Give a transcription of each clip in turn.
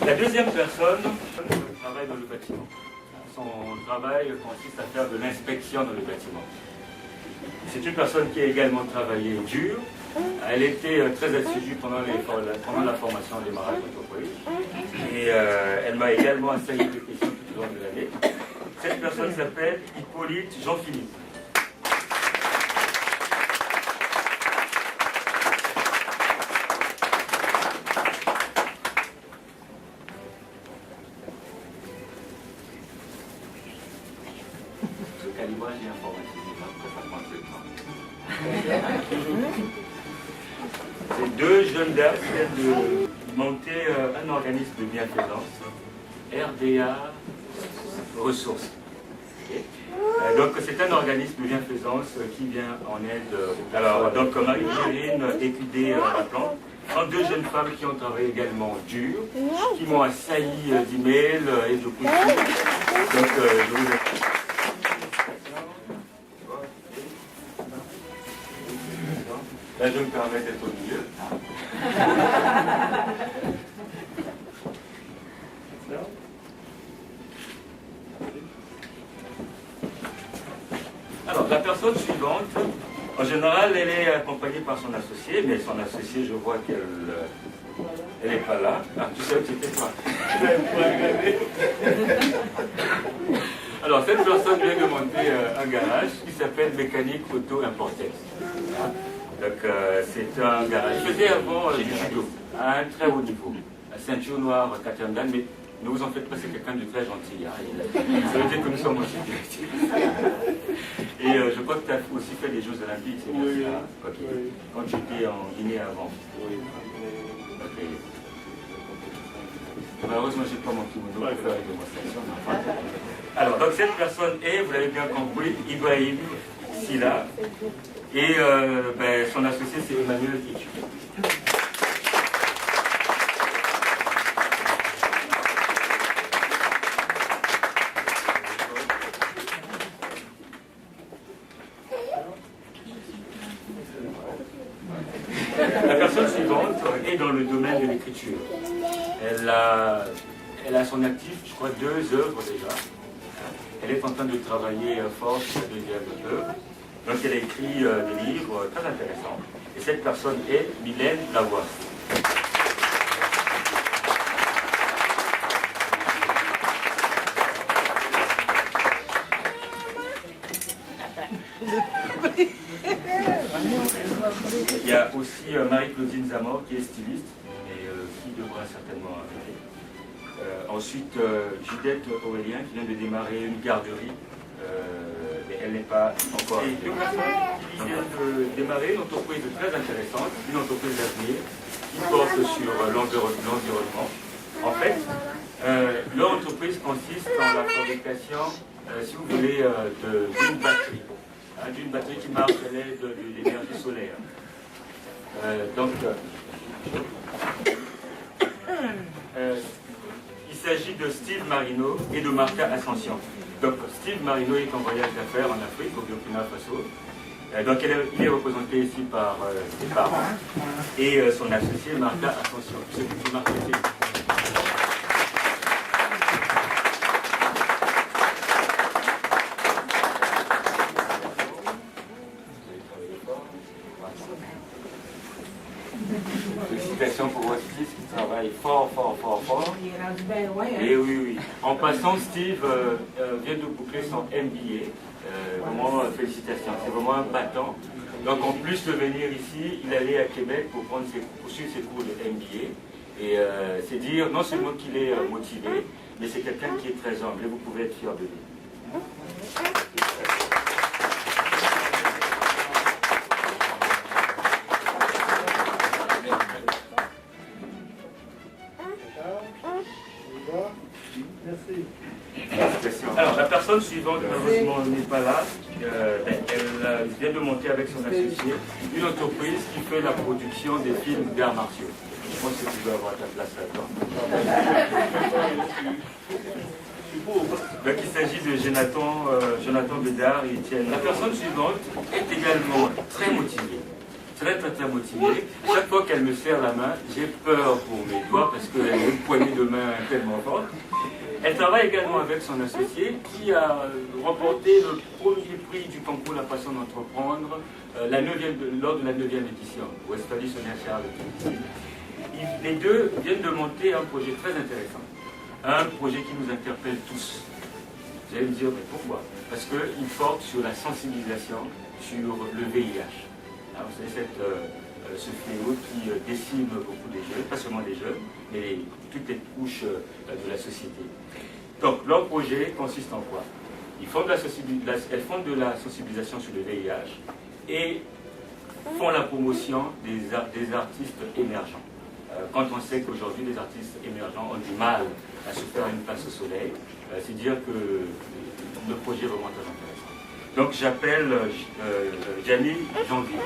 La deuxième personne travaille dans le bâtiment. Son travail consiste à faire de l'inspection dans le bâtiment. C'est une personne qui a également travaillé dur. Elle était très assidue pendant la formation au démarrage d'entreprise. Et elle m'a également enseigné des questions tout au long de l'année. Cette personne s'appelle Hippolyte Jean-Philippe. Le calibrage et informatique, ça prend un peu de temps. Ces deux jeunes dames viennent de monter un organisme de bienfaisance, RDA Ressources. Okay. Donc c'est un organisme de bienfaisance qui vient en aide. Alors donc Marie-Gérine Écudé Laplan, 32 jeunes femmes qui ont travaillé également dur, qui m'ont assailli d'emails et de coups de fil. Donc je vous là, je me permets d'être au milieu. Alors, la personne suivante, en général, elle est accompagnée par son associé, mais son associé, je vois qu'elle n'est pas là. Ah, tu sais que c'était toi. Alors, cette personne vient de monter un garage qui s'appelle Mécanique Auto Importex. Donc, c'est un garage. Je faisais avant du judo, à un très haut niveau. La ceinture noire, quatrième dan, mais ne vous en faites pas, c'est quelqu'un de très gentil. Hein. Ça veut dire que nous sommes aussi directifs. Et je crois que tu as aussi fait des Jeux Olympiques, c'est bien ça. Okay. Quand tu étais en Guinée avant. Oui. Okay. Malheureusement, je n'ai pas mon kimono pour faire les démonstrations. Alors, donc cette personne est, vous l'avez bien compris, Ibrahim Silla. Et son associé, c'est Emmanuel Titu. La personne suivante est dans le domaine de l'écriture. Elle a son actif, je crois, 2 œuvres déjà. Elle est en train de travailler fort sur la deuxième œuvre. Donc elle a écrit des livres très intéressants. Et cette personne est Mylène Lavoie. Il y a aussi Marie-Claudine Zamor qui est styliste et qui devra certainement arriver. Ensuite, Judith Aurélien qui vient de démarrer une garderie. Mais elle n'est pas encore. Et deux personnes qui viennent de démarrer une entreprise très intéressante, une entreprise d'avenir qui porte sur l'environnement. En fait, leur entreprise consiste en la fabrication, si vous voulez, d'une batterie. D'une batterie qui marche à l'aide de l'énergie solaire. Il s'agit de Steve Marino et de Martha Ascension. Donc Steve Marino est en voyage d'affaires en Afrique, au Burkina Faso. Donc il est représenté ici par ses parents et son associé Martha Ascension. C'est plutôt Martha. Félicitations pour votre fils qui travaille fort. Et oui. En passant, Steve vient de boucler son MBA. Vraiment, félicitations. C'est vraiment un battant. Donc, en plus de venir ici, il allait à Québec pour suivre ses cours de MBA. Et c'est dire non seulement qu'il est motivé, mais c'est quelqu'un qui est très humble. Et vous pouvez être fier de lui. Alors, la personne suivante, malheureusement, n'est pas là. Elle vient de monter avec son associé une entreprise qui fait la production des films d'arts martiaux. Je pense que tu dois avoir ta place là-dedans. Donc, il s'agit de Jonathan Bédard et Étienne. La personne suivante est également très motivée. très motivée. Chaque fois qu'elle me serre la main, j'ai peur pour mes doigts parce qu'elle a une poignée de main tellement forte. Elle travaille également avec son associé qui a remporté le premier prix du concours La Passion d'entreprendre lors de la 9e édition, Westphalie Sonia Charles. Les deux viennent de monter un projet très intéressant, un projet qui nous interpelle tous. Vous allez me dire, mais pourquoi? Parce qu'il porte sur la sensibilisation sur le VIH. Alors, vous savez, ce fléau qui décime beaucoup des jeunes, pas seulement des jeunes, mais toutes les couches de la société. Donc, leur projet consiste en quoi? Elles font de la sensibilisation sur le VIH et font la promotion des artistes émergents. Quand on sait qu'aujourd'hui les artistes émergents ont du mal à se faire une place au soleil, c'est dire que le projet est vraiment très intéressant. Donc j'appelle Jamie Janvier.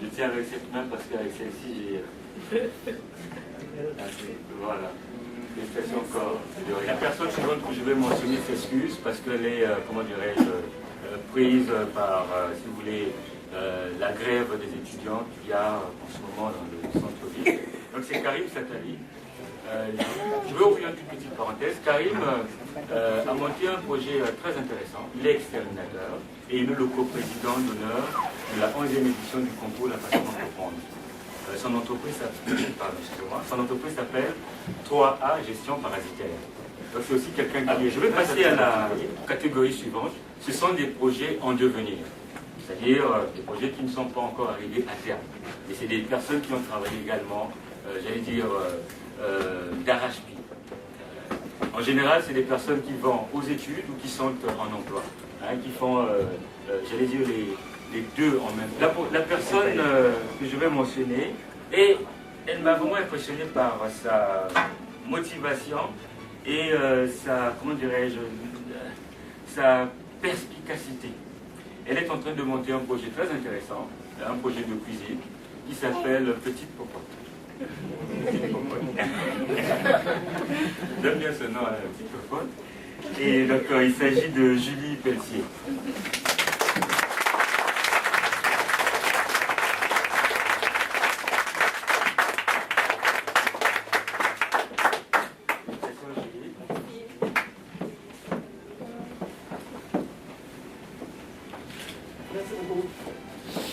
Je tiens avec cette main parce qu'avec celle-ci, j'ai... Voilà. Félicitations encore. La personne suivante que je vais mentionner s'excuse parce qu'elle est, comment dirais-je, prise par, si vous voulez, la grève des étudiants qu'il y a en ce moment dans le centre-ville. Donc c'est Karim Satali. Je vais ouvrir une toute petite parenthèse. Karim a monté un projet très intéressant. Il est exterminateur et il est le coprésident d'honneur de la 11e édition du concours La Passion d'entreprendre. Son entreprise s'appelle 3A Gestion Parasitaire. Donc c'est aussi quelqu'un qui est... Je vais passer à la catégorie suivante. Ce sont des projets en devenir. C'est-à-dire des projets qui ne sont pas encore arrivés à terme. Et c'est des personnes qui ont travaillé également, j'allais dire, d'arrache-pied. En général, c'est des personnes qui vont aux études ou qui sont en emploi, hein, qui font, j'allais dire, les deux en même temps. La personne que je vais mentionner, et elle m'a vraiment impressionné par sa motivation et sa, comment dirais-je, sa perspicacité. Elle est en train de monter un projet très intéressant, un projet de cuisine, qui s'appelle Petite Popote. J'aime bien ce nom, Petite Popote. Et donc il s'agit de Julie Pelletier.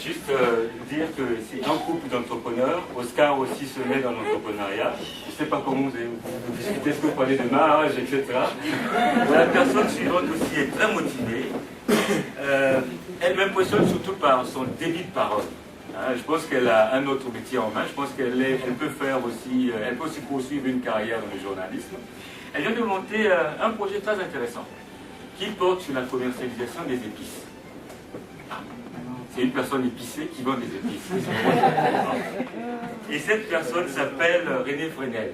Juste dire que c'est un couple d'entrepreneurs. Oscar aussi se met dans l'entrepreneuriat. Je ne sais pas comment vous discutez, ce que vous parlez de mariage, etc. La personne suivante aussi est très motivée. Elle m'impressionne surtout par son débit de parole. Hein, je pense qu'elle a un autre métier en main. Je pense qu'elle peut faire aussi, elle peut aussi poursuivre une carrière dans le journalisme. Elle vient de monter un projet très intéressant qui porte sur la commercialisation des épices. C'est une personne épicée qui vend des épices. Et cette personne s'appelle René Fresnel.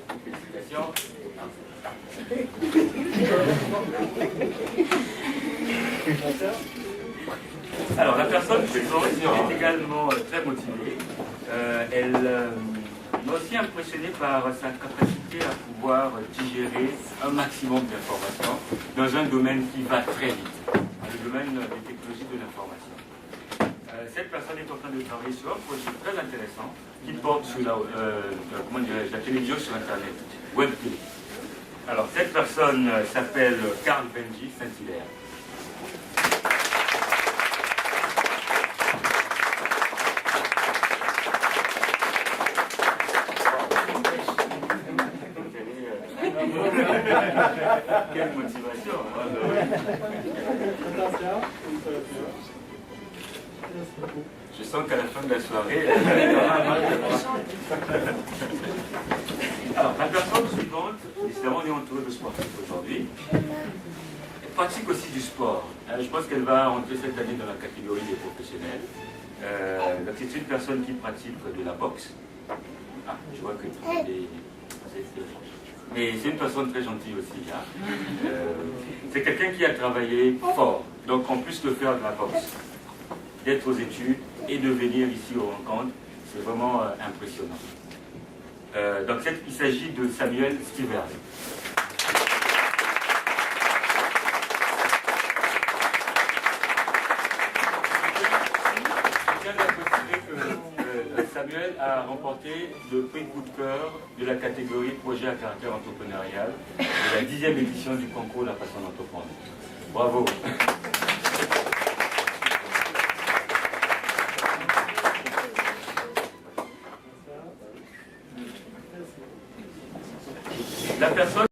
Félicitations. Alors, la personne suivante est également très motivée. Elle m'a aussi impressionné par sa capacité à pouvoir digérer un maximum d'informations dans un domaine qui va très vite, le domaine des technologies de l'information. Cette personne est en train de travailler sur un projet très intéressant qui porte sur la télévision sur Internet, Web TV. Alors, cette personne s'appelle Carl Benji Saint-Hilaire. Quelle motivation, hein. Je sens qu'à la fin de la soirée, alors, la personne suivante, évidemment, on est entouré de sportifs aujourd'hui. Elle pratique aussi du sport. Je pense qu'elle va entrer cette année dans la catégorie des professionnels. Donc, c'est une personne qui pratique de la boxe. Ah, je vois que mais c'est une personne très gentille aussi. Hein. C'est quelqu'un qui a travaillé fort. Donc en plus de faire de la boxe, d'être aux études et de venir ici aux rencontres, c'est vraiment impressionnant. Donc il s'agit de Samuel Stivers. Samuel a remporté le prix coup de cœur de la catégorie projet à caractère entrepreneurial de la 10e édition du concours La Passion d'entreprendre. Bravo. La personne